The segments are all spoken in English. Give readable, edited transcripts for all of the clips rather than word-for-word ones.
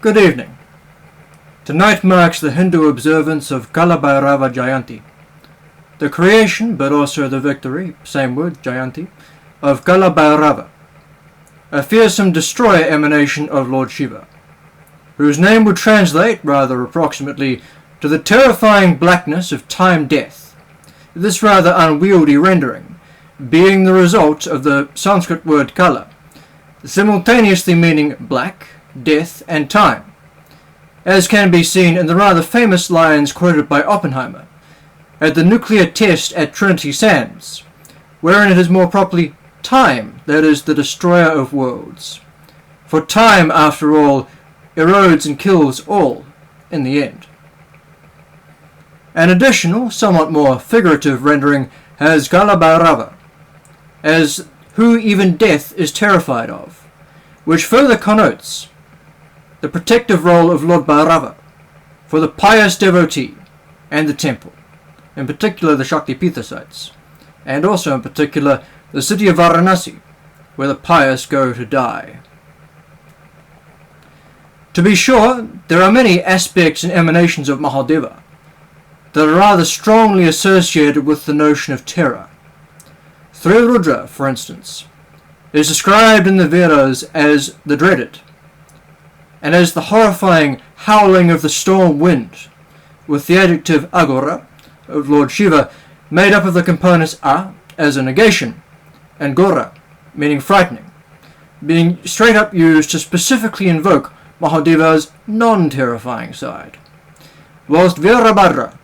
Good evening. Tonight marks the Hindu observance of Lord Bhairava Jayanti, the creation, but also the victory, same word, Jayanti, of Lord Bhairava, a fearsome destroyer emanation of Lord Shiva, whose name would translate, rather approximately, to the terrifying blackness of time-death, this rather unwieldy rendering being the result of the Sanskrit word kala, simultaneously meaning black, death, and time, as can be seen in the rather famous lines quoted by Oppenheimer at the nuclear test at Trinity Sands, wherein it is more properly time that is the destroyer of worlds. For time, after all, erodes and kills all in the end. An additional, somewhat more figurative rendering has Lord Bhairava as who even death is terrified of, which further connotes the protective role of Lord Bhairava for the pious devotee and the temple, in particular the Shaktipitha sites, and also in particular the city of Varanasi, where the pious go to die. To be sure, there are many aspects and emanations of Mahadeva that are rather strongly associated with the notion of terror. Rudra, for instance, is described in the Vedas as the dreaded, and as the horrifying howling of the storm wind, with the adjective agora of Lord Shiva made up of the components a as a negation, and gora, meaning frightening, being straight up used to specifically invoke Mahadeva's non-terrifying side, whilst Virabhadra,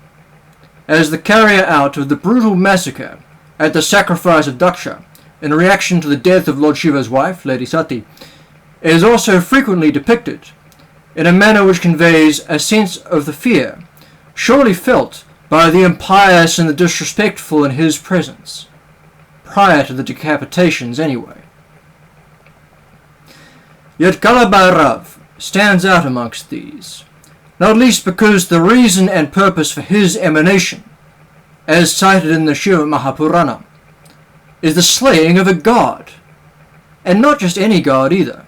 as the carrier out of the brutal massacre at the sacrifice of Daksha in reaction to the death of Lord Shiva's wife, Lady Sati, is also frequently depicted in a manner which conveys a sense of the fear surely felt by the impious and the disrespectful in his presence, prior to the decapitations anyway. Yet Lord Bhairava stands out amongst these, not least because the reason and purpose for his emanation, as cited in the Shiva Mahapurana, is the slaying of a god, and not just any god either,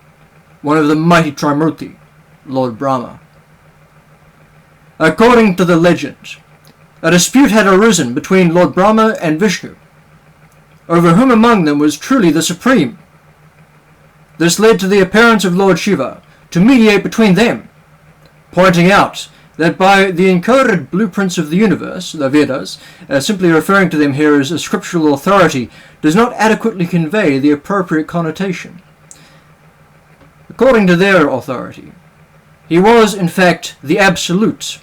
one of the mighty Trimurti, Lord Brahma. According to the legend, a dispute had arisen between Lord Brahma and Vishnu, over whom among them was truly the supreme. This led to the appearance of Lord Shiva to mediate between them, pointing out that by the encoded blueprints of the universe, the Vedas, simply referring to them here as a scriptural authority, does not adequately convey the appropriate connotation. According to their authority, he was, in fact, the Absolute.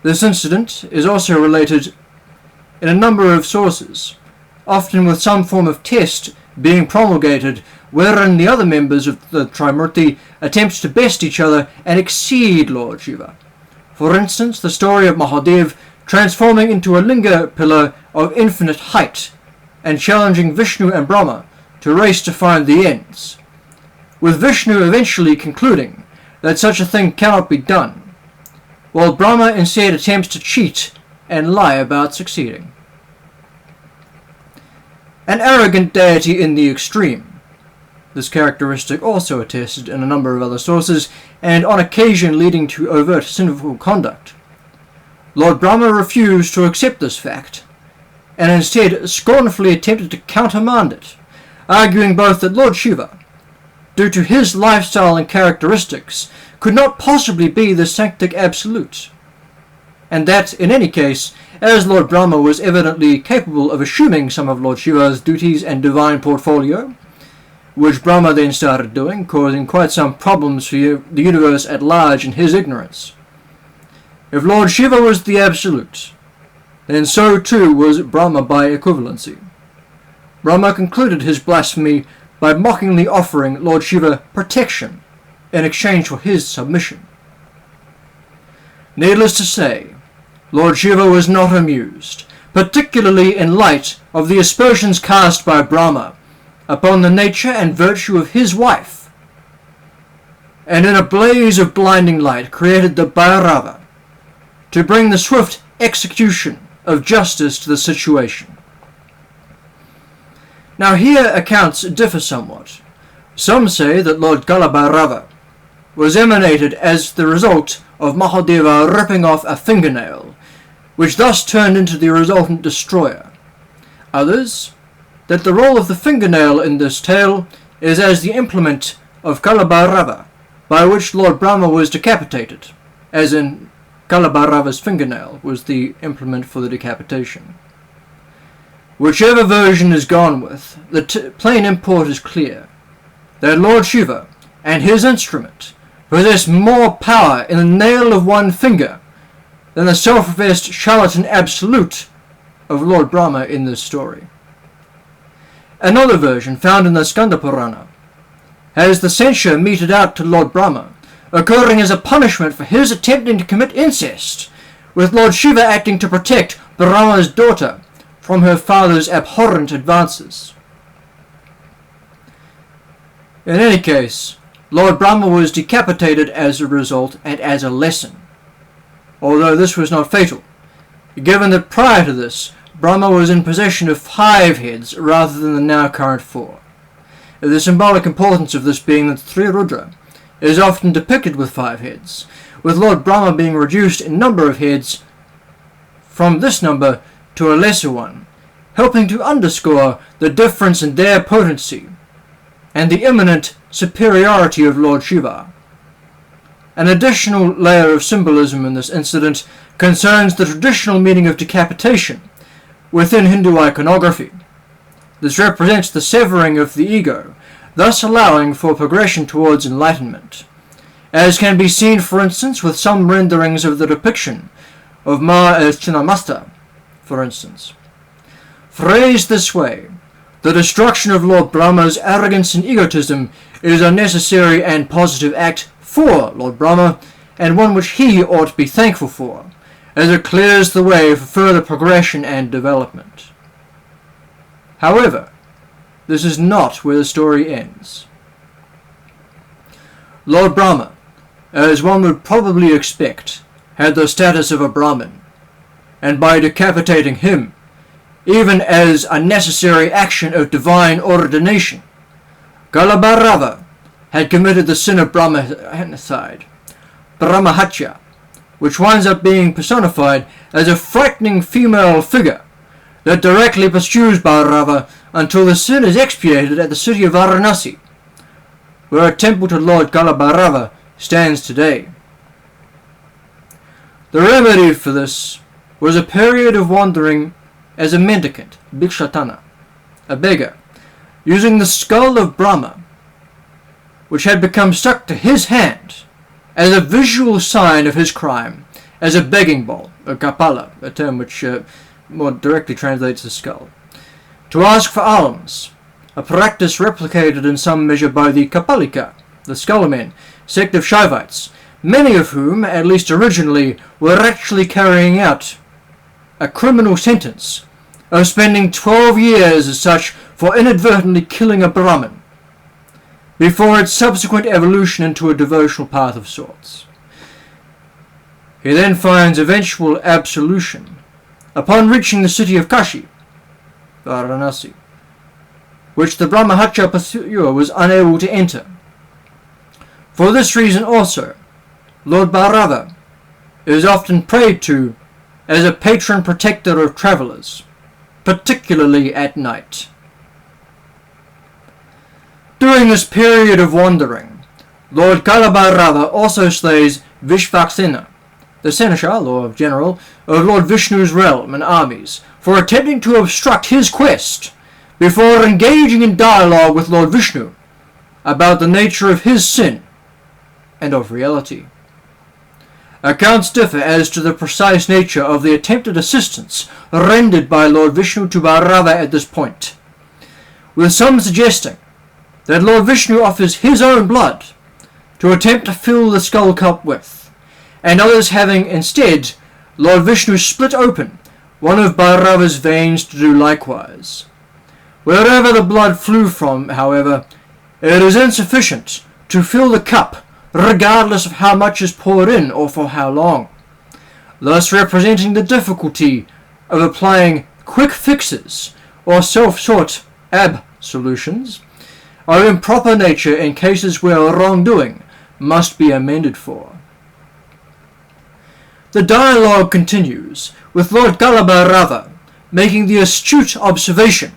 This incident is also related in a number of sources, often with some form of test being promulgated wherein the other members of the Trimurti attempt to best each other and exceed Lord Shiva. For instance, the story of Mahadev transforming into a linga pillar of infinite height and challenging Vishnu and Brahma to race to find the ends, with Vishnu eventually concluding that such a thing cannot be done, while Brahma instead attempts to cheat and lie about succeeding. An arrogant deity in the extreme, this characteristic also attested in a number of other sources, and on occasion leading to overt sinful conduct. Lord Brahma refused to accept this fact, and instead scornfully attempted to countermand it, arguing both that Lord Shiva, due to his lifestyle and characteristics, could not possibly be the sanctic absolute, and that, in any case, as Lord Brahma was evidently capable of assuming some of Lord Shiva's duties and divine portfolio, which Brahma then started doing, causing quite some problems for the universe at large in his ignorance. If Lord Shiva was the Absolute, then so too was Brahma by equivalency. Brahma concluded his blasphemy by mockingly offering Lord Shiva protection in exchange for his submission. Needless to say, Lord Shiva was not amused, particularly in light of the aspersions cast by Brahma upon the nature and virtue of his wife, and in a blaze of blinding light created the Bhairava to bring the swift execution of justice to the situation. Now here accounts differ somewhat. Some say that Lord Bhairava was emanated as the result of Mahadeva ripping off a fingernail, which thus turned into the resultant destroyer. Others, that the role of the fingernail in this tale is as the implement of Kala Bhairava, by which Lord Brahma was decapitated, as in Kala Bhairava's fingernail was the implement for the decapitation. Whichever version is gone with, the plain import is clear, that Lord Shiva and his instrument possess more power in the nail of one finger than the self-professed charlatan absolute of Lord Brahma in this story. Another version, found in the Skanda Purana, has the censure meted out to Lord Brahma occurring as a punishment for his attempting to commit incest, with Lord Shiva acting to protect Brahma's daughter from her father's abhorrent advances. In any case, Lord Brahma was decapitated as a result and as a lesson, although this was not fatal, given that prior to this, Brahma was in possession of 5 heads rather than the now current 4. The symbolic importance of this being that Sri Rudra is often depicted with 5 heads, with Lord Brahma being reduced in number of heads from this number to a lesser one, helping to underscore the difference in their potency and the imminent superiority of Lord Shiva. An additional layer of symbolism in this incident concerns the traditional meaning of decapitation within Hindu iconography. This represents the severing of the ego, thus allowing for progression towards enlightenment, as can be seen, for instance, with some renderings of the depiction of Ma as Chinnamasta, for instance. Phrased this way, the destruction of Lord Brahma's arrogance and egotism is a necessary and positive act for Lord Brahma, and one which he ought to be thankful for, as it clears the way for further progression and development. However, this is not where the story ends. Lord Brahma, as one would probably expect, had the status of a Brahmin, and by decapitating him, even as a necessary action of divine ordination, Kala Bhairava had committed the sin of Brahmanicide, Brahmahatya, which winds up being personified as a frightening female figure that directly pursues Bhairava until the sin is expiated at the city of Varanasi, where a temple to Lord Kala Bhairava stands today. The remedy for this was a period of wandering as a mendicant, Bhikshatana, a beggar, using the skull of Brahma, which had become stuck to his hand, as a visual sign of his crime, as a begging bowl, a kapala, a term which more directly translates as skull, to ask for alms, a practice replicated in some measure by the Kapalika, the Skullmen, sect of Shaivites, many of whom, at least originally, were actually carrying out a criminal sentence of spending 12 years as such for inadvertently killing a Brahmin, before its subsequent evolution into a devotional path of sorts. He then finds eventual absolution upon reaching the city of Kashi, Varanasi, which the Brahmahatya pursuer was unable to enter. For this reason also, Lord Bhairava is often prayed to as a patron protector of travellers, particularly at night. During this period of wandering, Lord Kala Bhairava also slays Vishvaksena, the seneschal or general of Lord Vishnu's realm and armies, for attempting to obstruct his quest before engaging in dialogue with Lord Vishnu about the nature of his sin and of reality. Accounts differ as to the precise nature of the attempted assistance rendered by Lord Vishnu to Bhairava at this point, with some suggesting that Lord Vishnu offers his own blood to attempt to fill the skull cup with, and others having instead Lord Vishnu split open one of Bhairava's veins to do likewise. Wherever the blood flew from, however, it is insufficient to fill the cup, regardless of how much is poured in or for how long, thus representing the difficulty of applying quick fixes or self-sought solutions of improper nature in cases where wrongdoing must be amended for. The dialogue continues, with Lord Bhairava making the astute observation,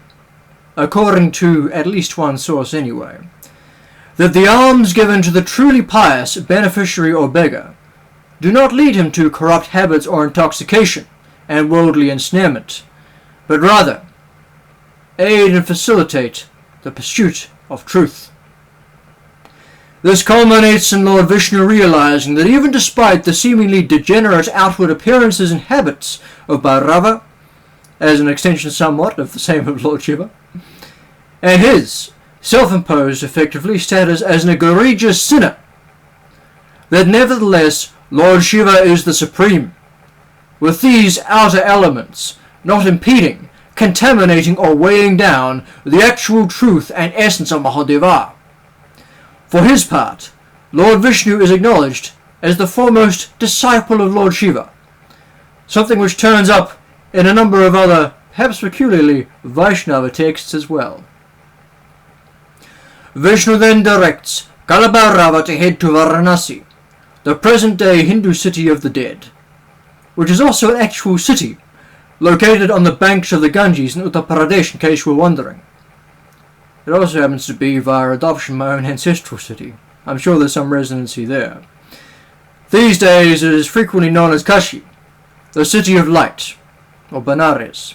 according to at least one source anyway, that the alms given to the truly pious beneficiary or beggar do not lead him to corrupt habits or intoxication and worldly ensnarement, but rather aid and facilitate the pursuit of truth. This culminates in Lord Vishnu realizing that even despite the seemingly degenerate outward appearances and habits of Bhairava, as an extension somewhat of the same of Lord Shiva, and his self-imposed, effectively, status as an egregious sinner, that nevertheless Lord Shiva is the supreme, with these outer elements not impeding, contaminating or weighing down the actual truth and essence of Mahadeva. For his part, Lord Vishnu is acknowledged as the foremost disciple of Lord Shiva, something which turns up in a number of other, perhaps peculiarly Vaishnava texts as well. Vishnu then directs Bhairava to head to Varanasi, the present-day Hindu city of the dead, which is also an actual city, located on the banks of the Ganges in Uttar Pradesh, in case you were wondering. It also happens to be, via adoption, my own ancestral city. I'm sure there's some resonancy there. These days it is frequently known as Kashi, the city of light, or Benares.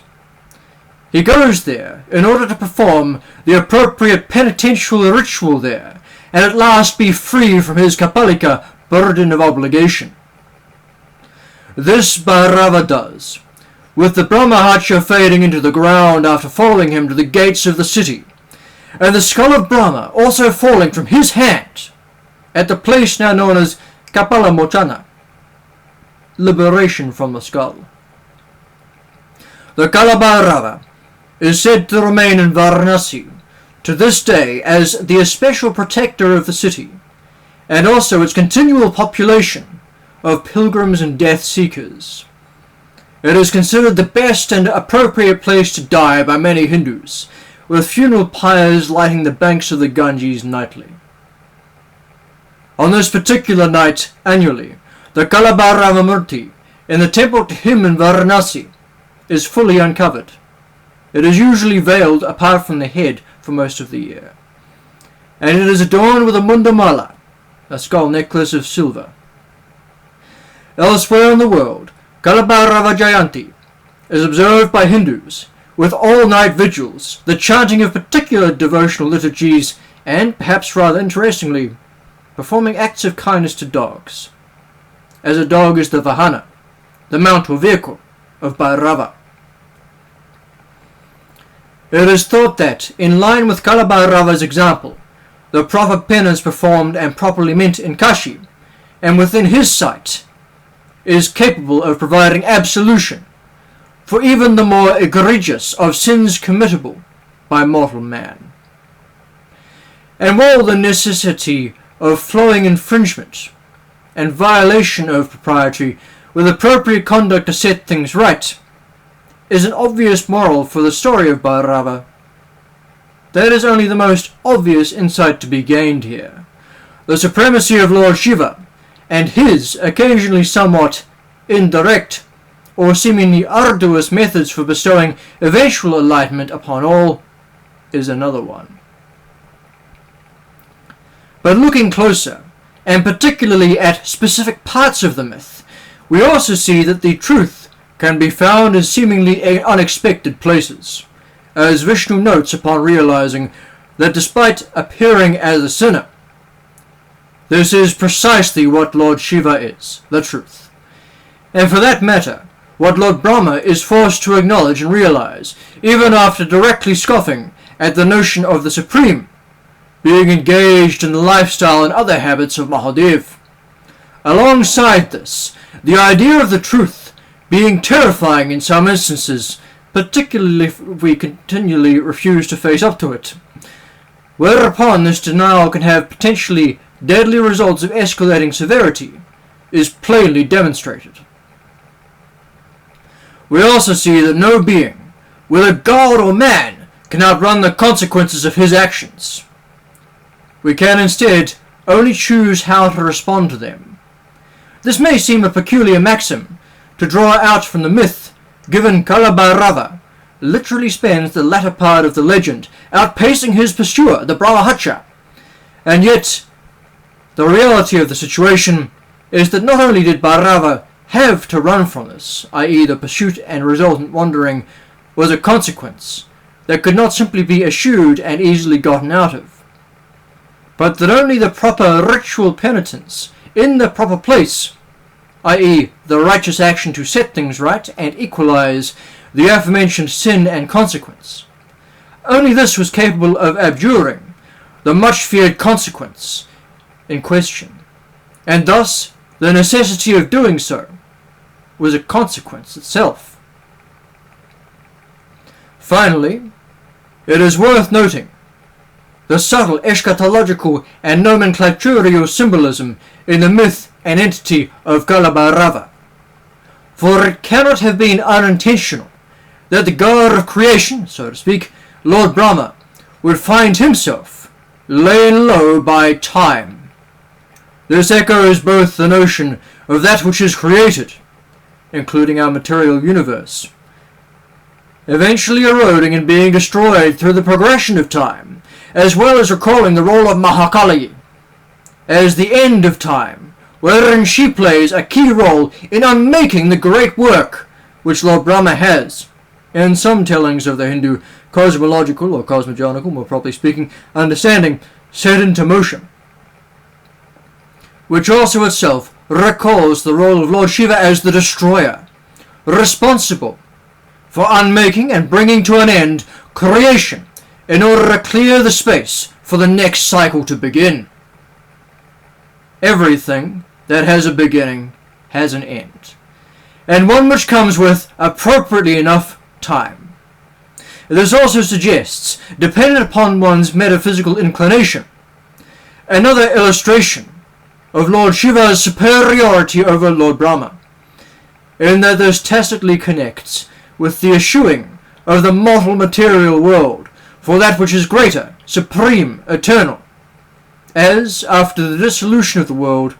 He goes there in order to perform the appropriate penitential ritual there, and at last be free from his kapalika burden of obligation. This Bhairava does, with the Brahmahatya fading into the ground after following him to the gates of the city, and the skull of Brahma also falling from his hand at the place now known as Kapala Mochana, liberation from the skull. The Bhairava is said to remain in Varanasi to this day as the especial protector of the city, and also its continual population of pilgrims and death seekers. It is considered the best and appropriate place to die by many Hindus, with funeral pyres lighting the banks of the Ganges nightly. On this particular night, annually, the Bhairava Murti in the temple to him in Varanasi is fully uncovered. It is usually veiled apart from the head for most of the year, and it is adorned with a mundamala, a skull necklace of silver. Elsewhere in the world, Bhairava Jayanti is observed by Hindus with all-night vigils, the chanting of particular devotional liturgies, and, perhaps rather interestingly, performing acts of kindness to dogs, as a dog is the vahana, the mount or vehicle, of Bhairava. It is thought that, in line with Bhairava's example, the proper penance performed and properly meant in Kashi, and within his sight, is capable of providing absolution for even the more egregious of sins committable by mortal man. And while the necessity of flowing infringement and violation of propriety with appropriate conduct to set things right is an obvious moral for the story of Bhairava, that is only the most obvious insight to be gained here. The supremacy of Lord Shiva and his occasionally somewhat indirect or seemingly arduous methods for bestowing eventual enlightenment upon all is another one. But looking closer, and particularly at specific parts of the myth, we also see that the truth can be found in seemingly unexpected places, as Vishnu notes upon realizing that despite appearing as a sinner, this is precisely what Lord Shiva is, the truth. And for that matter, what Lord Brahma is forced to acknowledge and realize, even after directly scoffing at the notion of the Supreme being engaged in the lifestyle and other habits of Mahadev. Alongside this, the idea of the truth being terrifying in some instances, particularly if we continually refuse to face up to it, whereupon this denial can have potentially deadly results of escalating severity, is plainly demonstrated. We also see that no being, whether God or man, can outrun the consequences of his actions. We can instead only choose how to respond to them. This may seem a peculiar maxim to draw out from the myth, given Lord Bhairava literally spends the latter part of the legend outpacing his pursuer, the Brahmahatya, and yet the reality of the situation is that not only did Bhairava have to run from this, i.e. the pursuit and resultant wandering was a consequence that could not simply be eschewed and easily gotten out of, but that only the proper ritual penitence in the proper place, i.e. the righteous action to set things right and equalize the aforementioned sin and consequence, only this was capable of abjuring the much feared consequence in question, and thus the necessity of doing so was a consequence itself. Finally, it is worth noting the subtle eschatological and nomenclaturial symbolism in the myth and entity of Lord Bhairava, for it cannot have been unintentional that the god of creation, so to speak, Lord Brahma, would find himself laid low by time. This echoes both the notion of that which is created, including our material universe, eventually eroding and being destroyed through the progression of time, as well as recalling the role of Mahakali as the end of time, wherein she plays a key role in unmaking the great work which Lord Brahma has, in some tellings of the Hindu cosmological or cosmogonical, more properly speaking, understanding, set into motion, which also itself recalls the role of Lord Shiva as the destroyer, responsible for unmaking and bringing to an end creation in order to clear the space for the next cycle to begin. Everything that has a beginning has an end, and one which comes with, appropriately enough, time. This also suggests, dependent upon one's metaphysical inclination, another illustration of Lord Shiva's superiority over Lord Brahma, in that this tacitly connects with the eschewing of the mortal material world for that which is greater, supreme, eternal, as, after the dissolution of the world,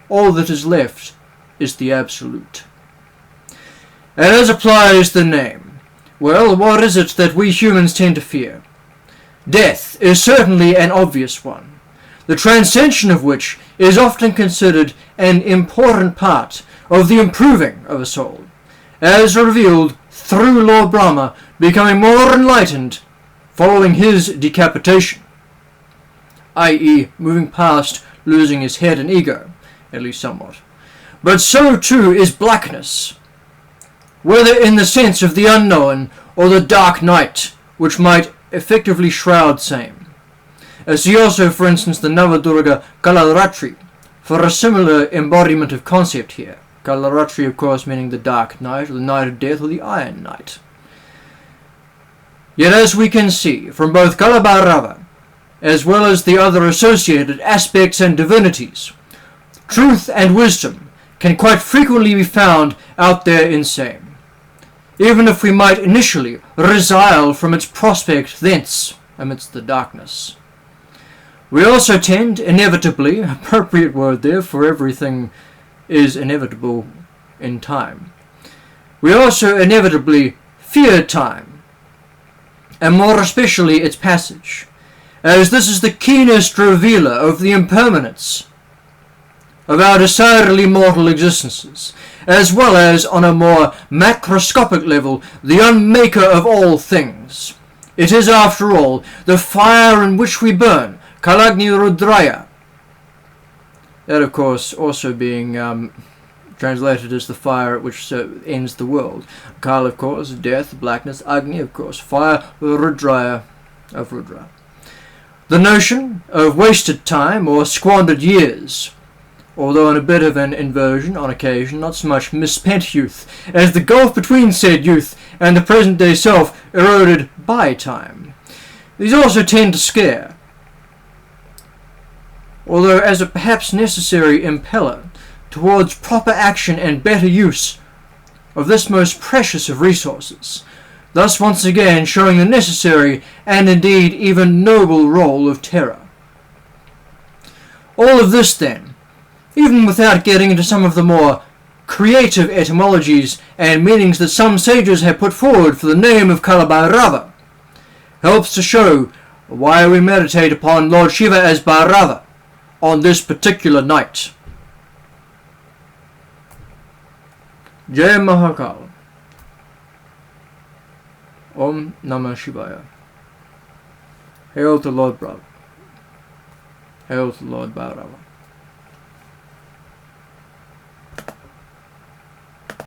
all that is left is the absolute. And as applies the name, well, what is it that we humans tend to fear? Death is certainly an obvious one, the transcension of which is often considered an important part of the improving of a soul, as revealed through Lord Brahma becoming more enlightened following his decapitation, i.e. moving past losing his head and ego, at least somewhat. But so too is blackness, whether in the sense of the unknown or the dark night, which might effectively shroud same. See also, for instance, the Navadurga Kalaratri, for a similar embodiment of concept here. Kalaratri, of course, meaning the dark night, or the night of death, or the iron night. Yet as we can see from both Lord Bhairava, as well as the other associated aspects and divinities, truth and wisdom can quite frequently be found out there in same, even if we might initially resile from its prospect thence amidst the darkness. We also tend, inevitably, appropriate word there, for everything is inevitable in time. We also inevitably fear time, and more especially its passage, as this is the keenest revealer of the impermanence of our decidedly mortal existences, as well as, on a more macroscopic level, the unmaker of all things. It is, after all, the fire in which we burn, Kalagni Rudraya. That, of course, also being translated as the fire at which ends the world. Kal, of course, death, blackness. Agni, of course, fire, Rudraya of Rudra. The notion of wasted time or squandered years, although in a bit of an inversion on occasion, not so much misspent youth, as the gulf between said youth and the present-day self eroded by time. These also tend to scare, although as a perhaps necessary impeller towards proper action and better use of this most precious of resources, thus once again showing the necessary and indeed even noble role of terror. All of this, then, even without getting into some of the more creative etymologies and meanings that some sages have put forward for the name of Lord Bhairava, helps to show why we meditate upon Lord Shiva as Bhairava on this particular night. Jai Mahakal. Om Namah Shivaya. Hail to Lord Brahma. Hail to Lord Bhairava.